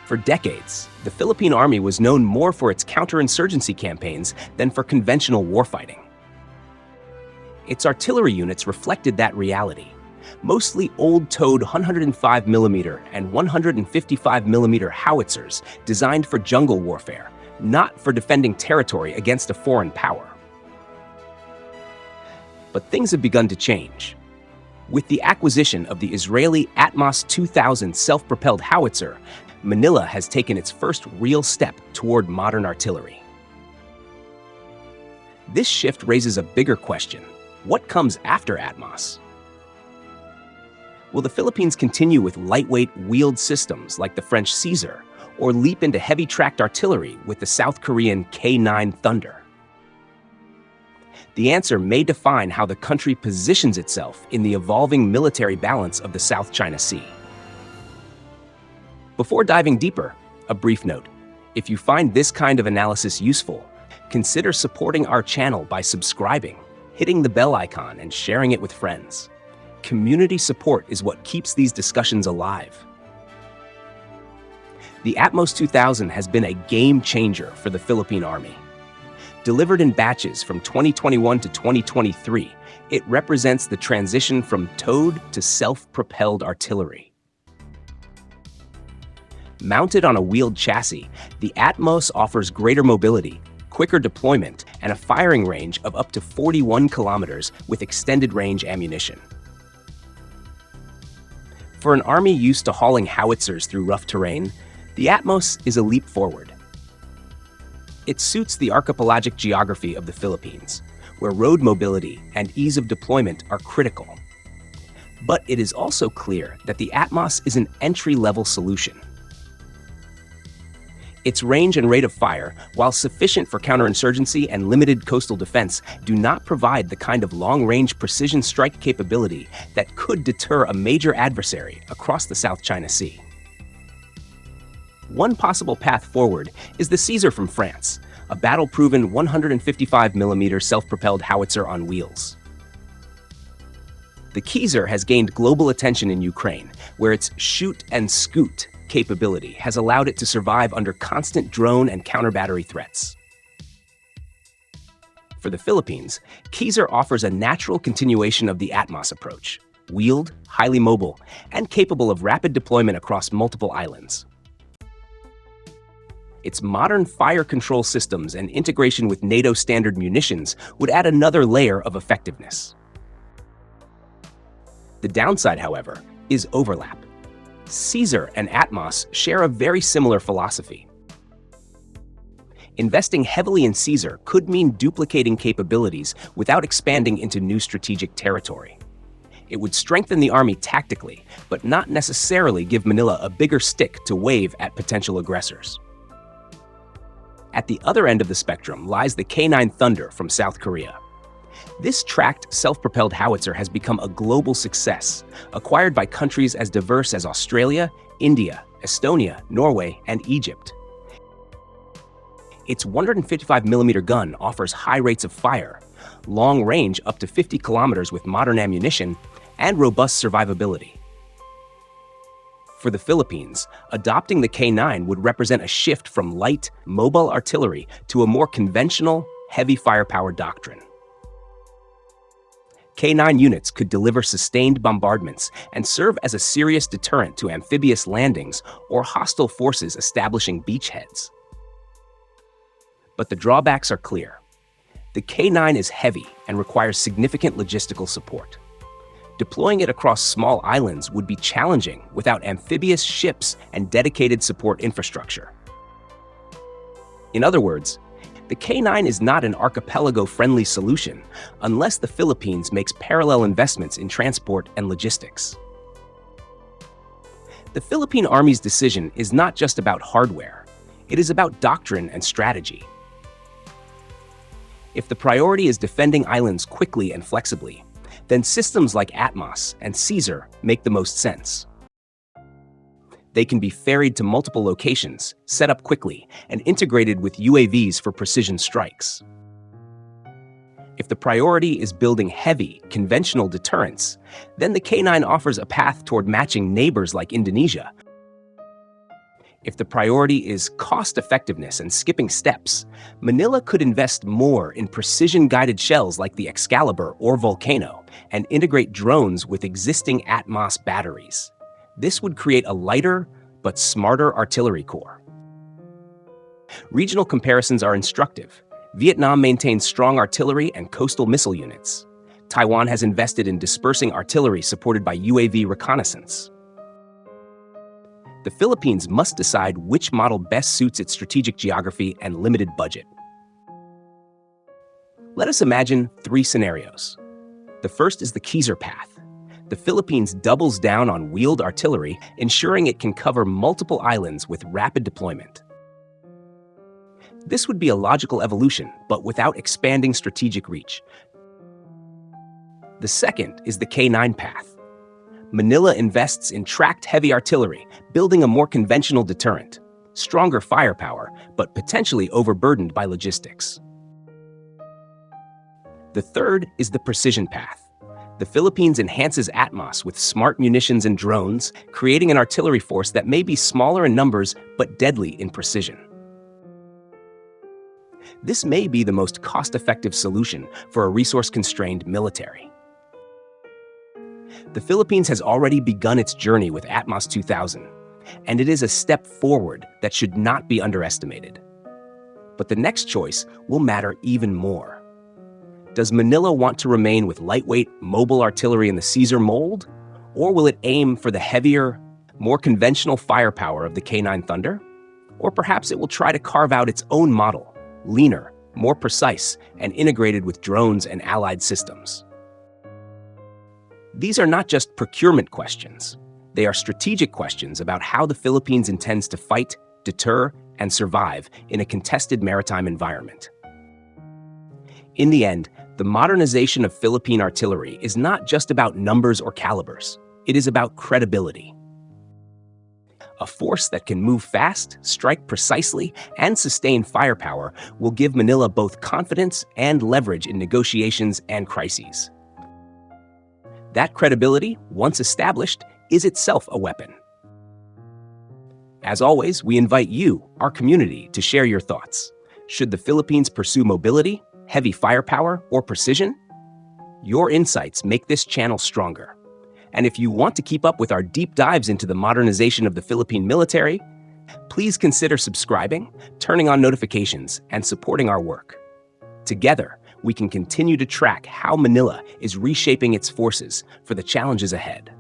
For decades, the Philippine Army was known more for its counterinsurgency campaigns than for conventional warfighting. Its artillery units reflected that reality, mostly old-toed 105mm and 155mm howitzers designed for jungle warfare, not for defending territory against a foreign power. But things have begun to change. With the acquisition of the Israeli Atmos 2000 self-propelled howitzer, Manila has taken its first real step toward modern artillery. This shift raises a bigger question. What comes after Atmos? Will the Philippines continue with lightweight, wheeled systems like the French Caesar, or leap into heavy-tracked artillery with the South Korean K9 Thunder? The answer may define how the country positions itself in the evolving military balance of the South China Sea. Before diving deeper, a brief note. If you find this kind of analysis useful, consider supporting our channel by subscribing, hitting the bell icon, and sharing it with friends. Community support is what keeps these discussions alive. The Atmos 2000 has been a game changer for the Philippine Army. Delivered in batches from 2021 to 2023, it represents the transition from towed to self-propelled artillery. Mounted on a wheeled chassis, the Atmos offers greater mobility, quicker deployment, and a firing range of up to 41 kilometers with extended range ammunition. For an army used to hauling howitzers through rough terrain, the Atmos is a leap forward. It suits the archipelagic geography of the Philippines, where road mobility and ease of deployment are critical. But it is also clear that the Atmos is an entry-level solution. Its range and rate of fire, while sufficient for counterinsurgency and limited coastal defense, do not provide the kind of long-range precision strike capability that could deter a major adversary across the South China Sea. One possible path forward is the Caesar from France, a battle-proven 155mm self-propelled howitzer on wheels. The Caesar has gained global attention in Ukraine, where its shoot and scoot capability has allowed it to survive under constant drone and counter-battery threats. For the Philippines, Caesar offers a natural continuation of the Atmos approach, wheeled, highly mobile, and capable of rapid deployment across multiple islands. Its modern fire control systems and integration with NATO standard munitions would add another layer of effectiveness. The downside, however, is overlap. Caesar and Atmos share a very similar philosophy. Investing heavily in Caesar could mean duplicating capabilities without expanding into new strategic territory. It would strengthen the Army tactically, but not necessarily give Manila a bigger stick to wave at potential aggressors. At the other end of the spectrum lies the K9 Thunder from South Korea. This tracked, self-propelled howitzer has become a global success, acquired by countries as diverse as Australia, India, Estonia, Norway, and Egypt. Its 155mm gun offers high rates of fire, long range up to 50 kilometers with modern ammunition, and robust survivability. For the Philippines, adopting the K9 would represent a shift from light, mobile artillery to a more conventional, heavy firepower doctrine. K9 units could deliver sustained bombardments and serve as a serious deterrent to amphibious landings or hostile forces establishing beachheads. But the drawbacks are clear. The K9 is heavy and requires significant logistical support. Deploying it across small islands would be challenging without amphibious ships and dedicated support infrastructure. In other words, the K9 is not an archipelago-friendly solution unless the Philippines makes parallel investments in transport and logistics. The Philippine Army's decision is not just about hardware, it is about doctrine and strategy. If the priority is defending islands quickly and flexibly, then systems like Atmos and Caesar make the most sense. They can be ferried to multiple locations, set up quickly, and integrated with UAVs for precision strikes. If the priority is building heavy, conventional deterrence, then the K9 offers a path toward matching neighbors like Indonesia. If the priority is cost effectiveness and skipping steps, Manila could invest more in precision-guided shells like the Excalibur or Volcano and integrate drones with existing Atmos batteries. This would create a lighter but smarter artillery corps. Regional comparisons are instructive. Vietnam maintains strong artillery and coastal missile units. Taiwan has invested in dispersing artillery supported by UAV reconnaissance. The Philippines must decide which model best suits its strategic geography and limited budget. Let us imagine 3 scenarios. The first is the Keyser path. The Philippines doubles down on wheeled artillery, ensuring it can cover multiple islands with rapid deployment. This would be a logical evolution, but without expanding strategic reach. The second is the K9 path. Manila invests in tracked heavy artillery, building a more conventional deterrent, stronger firepower, but potentially overburdened by logistics. The third is the precision path. The Philippines enhances Atmos with smart munitions and drones, creating an artillery force that may be smaller in numbers but deadly in precision. This may be the most cost-effective solution for a resource-constrained military. The Philippines has already begun its journey with Atmos 2000, and it is a step forward that should not be underestimated. But the next choice will matter even more. Does Manila want to remain with lightweight, mobile artillery in the Caesar mold, or will it aim for the heavier, more conventional firepower of the K9 Thunder? Or perhaps it will try to carve out its own model, leaner, more precise, and integrated with drones and allied systems. These are not just procurement questions. They are strategic questions about how the Philippines intends to fight, deter, and survive in a contested maritime environment. In the end, the modernization of Philippine artillery is not just about numbers or calibers. It is about credibility. A force that can move fast, strike precisely, and sustain firepower will give Manila both confidence and leverage in negotiations and crises. That credibility, once established, is itself a weapon. As always, we invite you, our community, to share your thoughts. Should the Philippines pursue mobility, heavy firepower, or precision? Your insights make this channel stronger. And if you want to keep up with our deep dives into the modernization of the Philippine military, please consider subscribing, turning on notifications, and supporting our work. Together, we can continue to track how Manila is reshaping its forces for the challenges ahead.